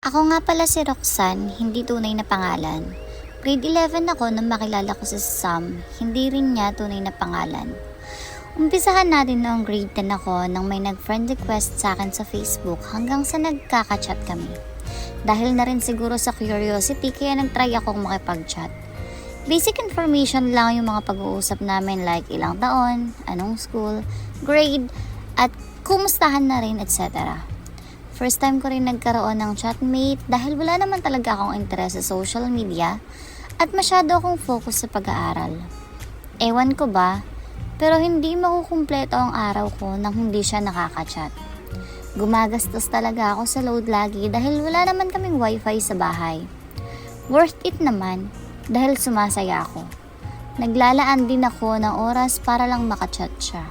Ako nga pala si Roxanne, hindi tunay na pangalan. Grade 11 ako nung makilala ko si Sam, hindi rin niya tunay na pangalan. Umpisahan natin noong grade 10 ako nang may nag-friend request sa akin sa Facebook hanggang sa nagkaka-chat kami. Dahil na rin siguro sa curiosity kaya nag-try akong makipag-chat. Basic information lang yung mga pag-uusap namin like ilang taon, anong school, grade, at kumustahan na rin etc. First time ko rin nagkaroon ng chatmate dahil wala naman talaga akong interest sa social media at masyado akong focus sa pag-aaral. Ewan ko ba, pero hindi makukumpleto ang araw ko nang hindi siya nakaka-chat. Gumagastos talaga ako sa load lagi dahil wala naman kaming wifi sa bahay. Worth it naman dahil sumasaya ako. Naglalaan din ako ng oras para lang makachat siya.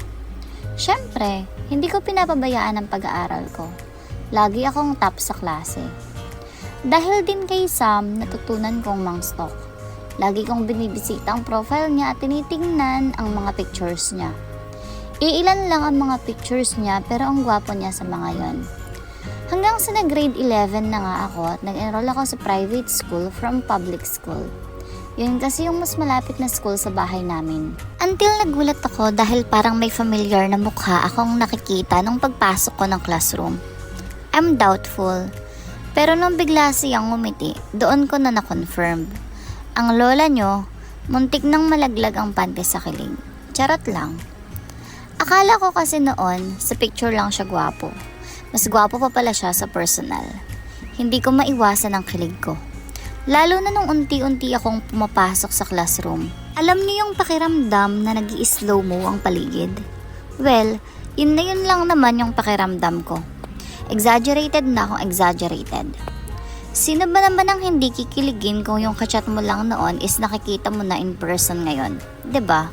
Siyempre, hindi ko pinapabayaan ang pag-aaral ko. Lagi akong top sa klase. Dahil din kay Sam, natutunan kong mang-stalk. Lagi kong binibisita ang profile niya at tinitingnan ang mga pictures niya. Iilan lang ang mga pictures niya pero ang gwapo niya sa mga yon. Hanggang sa nag-grade 11 na nga ako at nag-enroll ako sa private school from public school. Yun kasi yung mas malapit na school sa bahay namin. Until nagulat ako dahil parang may familiar na mukha akong nakikita nung pagpasok ko ng classroom. I'm doubtful. Pero nung bigla siyang ngumiti, doon ko na na-confirm. Ang lola nyo, muntik nang malaglag ang panty sa kilig. Charot lang. Akala ko kasi noon, sa picture lang siya gwapo. Mas gwapo pa pala siya sa personal. Hindi ko maiwasan ang kilig ko. Lalo na nung unti-unti akong pumapasok sa classroom. Alam niyo yung pakiramdam na nag-i-slow mo ang paligid? Well, yun na yun lang naman yung pakiramdam ko. Exaggerated na akong exaggerated. Sino ba naman ang hindi kikiligin kung yung kachat mo lang noon is nakikita mo na in person ngayon? 'Di ba?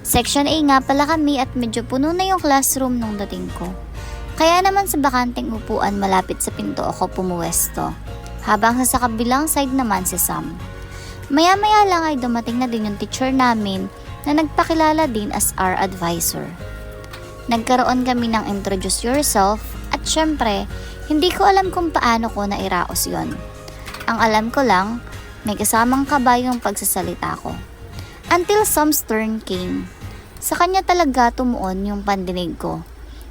Section A nga pala kami at medyo puno na yung classroom nung dating ko. Kaya naman sa bakanting upuan malapit sa pinto ako pumuwesto. Habang sa kabilang side naman si Sam. Maya-maya lang ay dumating na din yung teacher namin na nagpakilala din as our advisor. Nagkaroon kami ng introduce yourself at syempre, hindi ko alam kung paano ko nairaos yon. Ang alam ko lang, may kasamang kaba yung pagsasalita ko. Until Sam's turn came. Sa kanya talaga tumuon yung pandinig ko.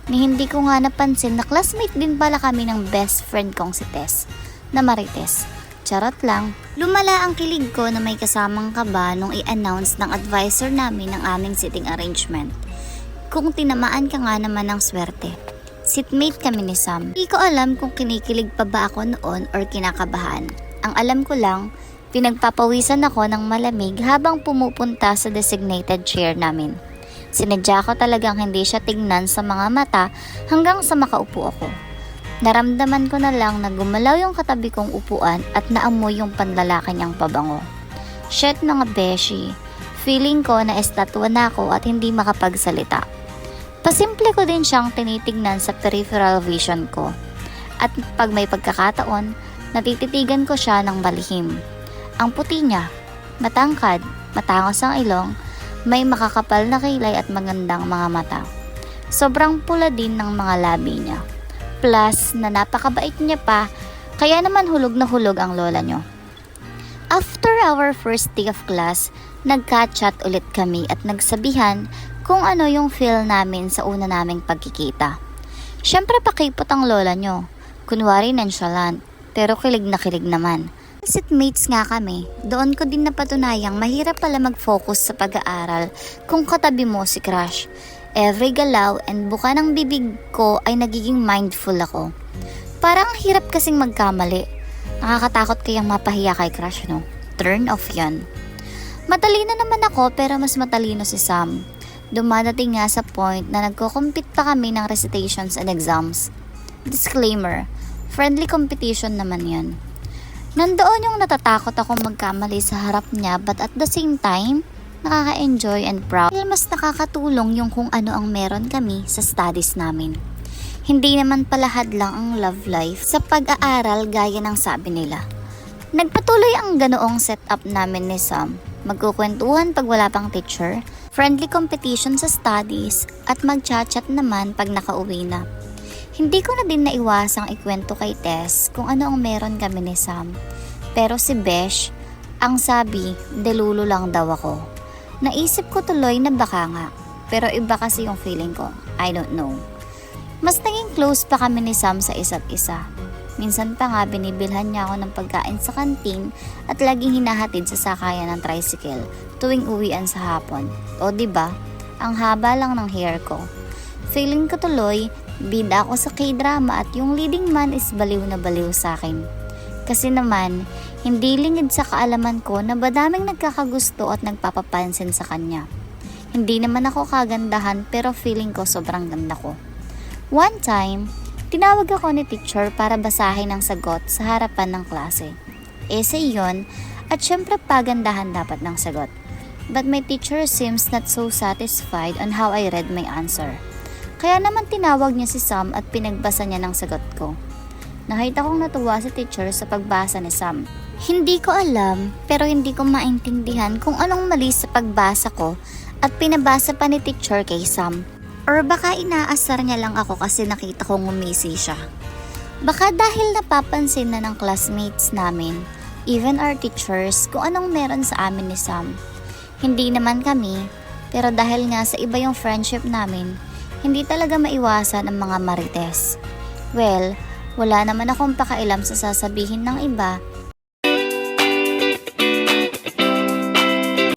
Ni hindi ko nga napansin na classmate din pala kami ng best friend kong si Tess, na Marites. Charot lang. Lumala ang kilig ko na may kasamang kaba nung i-announce ng advisor namin ng aming sitting arrangement. Kung tinamaan ka nga naman ng swerte. Seatmate kami ni Sam. Hindi ko alam kung kinikilig pa ba ako noon or kinakabahan. Ang alam ko lang, pinagpapawisan ako ng malamig habang pumupunta sa designated chair namin. Sinadya ko talagang hindi siya tignan sa mga mata hanggang sa makaupo ako. Naramdaman ko na lang na gumalaw yung katabi kong upuan at naamoy yung panlalaki niyang pabango. Shit mga beshi. Feeling ko na estatwa na ako at hindi makapagsalita. Pasimple ko din siyang tinitignan sa peripheral vision ko. At pag may pagkakataon, natititigan ko siya ng balihim. Ang puti niya, matangkad, matangos ang ilong, may makakapal na kilay at magandang mga mata. Sobrang pula din ng mga labi niya. Plus, na napakabait niya pa, kaya naman hulog na hulog ang lola niyo. After our first day of class, nagka-chat ulit kami at nagsabihan kung ano yung feel namin sa una naming pagkikita. Siyempre pakipot ang lola nyo. Kunwari nonchalant, pero kilig na kilig naman. Seatmates nga kami, doon ko din napatunayang mahirap pala mag-focus sa pag-aaral kung katabi mo si crush. Every galaw and buka ng bibig ko ay nagiging mindful ako. Parang hirap kasing magkamali. Nakakatakot kayang mapahiya kay crush, no? Turn off yan. Matalino naman ako pero mas matalino si Sam. Dumadating nga sa point na nagko-compete pa kami ng recitations and exams. Disclaimer, friendly competition naman yan. Nandoon yung natatakot akong magkamali sa harap niya but at the same time, nakaka-enjoy and proud. Dahil mas nakakatulong yung kung ano ang meron kami sa studies namin. Hindi naman pala hadlang ang love life sa pag-aaral gaya ng sabi nila. Nagpatuloy ang ganoong setup namin ni Sam. Magkukwentuhan pag wala pang teacher, friendly competition sa studies, at magchat-chat naman pag nakauwi na. Hindi ko na din naiwasang ikwento kay Tess kung ano ang meron kami ni Sam. Pero si Besh, ang sabi, delulo lang daw ako. Naisip ko tuloy na baka nga, pero iba kasi yung feeling ko. I don't know. Mas naging close pa kami ni Sam sa isa't isa. Minsan pa nga binibilhan niya ako ng pagkain sa kantin at laging hinahatid sa sakayan ng tricycle tuwing uwian sa hapon. O diba, ang haba lang ng hair ko. Feeling ko tuloy, bida ako sa K-drama at yung leading man is baliw na baliw sa akin. Kasi naman, hindi lingid sa kaalaman ko na badaming nagkakagusto at nagpapapansin sa kanya. Hindi naman ako kagandahan pero feeling ko sobrang ganda ko. One time, tinawag ako ni teacher para basahin ang sagot sa harapan ng klase. Essay yon at syempre pagandahan dapat ng sagot. But my teacher seems not so satisfied on how I read my answer. Kaya naman tinawag niya si Sam at pinagbasa niya ng sagot ko. Nakita kong natuwa si teacher sa pagbasa ni Sam. Hindi ko alam pero hindi ko maintindihan kung anong mali sa pagbasa ko at pinabasa pa ni teacher kay Sam. Or baka inaasar niya lang ako kasi nakita kong ngumisi siya. Baka dahil napapansin na ng classmates namin, even our teachers, kung anong meron sa amin ni Sam. Hindi naman kami, pero dahil nga sa iba yung friendship namin, hindi talaga maiwasan ang mga marites. Well, wala naman akong pakailam sa sasabihin ng iba